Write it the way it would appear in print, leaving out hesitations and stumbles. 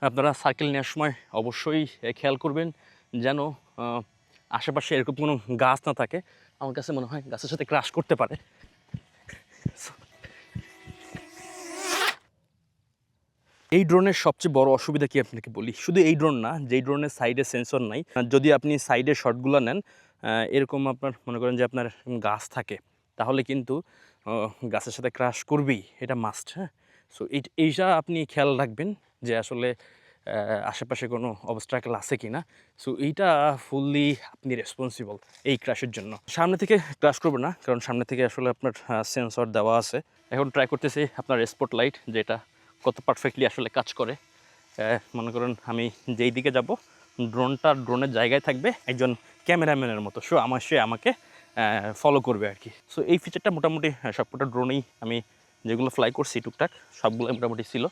আপনারা সার্কেল নেওয়ার সময় অবশ্যই খেয়াল করবেন যেন আশেপাশে এরকম কোনো গাছ না থাকে। আমার কাছে মনে হয় গাছের সাথে ক্রাশ করতে পারে। এই ড্রোনের সবচেয়ে বড় অসুবিধা কি আপনাকে বলি, শুধু এই ড্রোন না, যেই ড্রোনের সাইডে সেন্সর নাই, যদি আপনি সাইডে শটগুলো নেন, এরকম আপনার মনে করেন যে আপনার গাছ থাকে, তাহলে কিন্তু গাছের সাথে ক্রাশ করবেই, এটা মাস্ট। হ্যাঁ, সো এইটা আপনি খেয়াল রাখবেন যে আসলে আশেপাশে কোনো অবস্ট্রাকল আছে কি না। সো এইটা ফুললি আপনি রেসপন্সিবল এই ক্রাশের জন্য। সামনে থেকে ক্রাশ করবে না, কারণ সামনে থেকে আসলে আপনার সেন্সর দেওয়া আছে। এখন ট্রাই করতেছি আপনার স্পট লাইট, যেটা কত পারফেক্টলি আসলে কাজ করে। মনে করুন আমি যেই দিকে যাব, ড্রোনের জায়গায় থাকবে একজন ক্যামেরাম্যানের মতো, সে আমাকে ফলো করবে আর কি। সো এই ফিচারটা মোটামুটি সবকটা ড্রোনেই আমি যেগুলো ফ্লাই করছি টুকটাক সবগুলো মোটামুটি ছিল।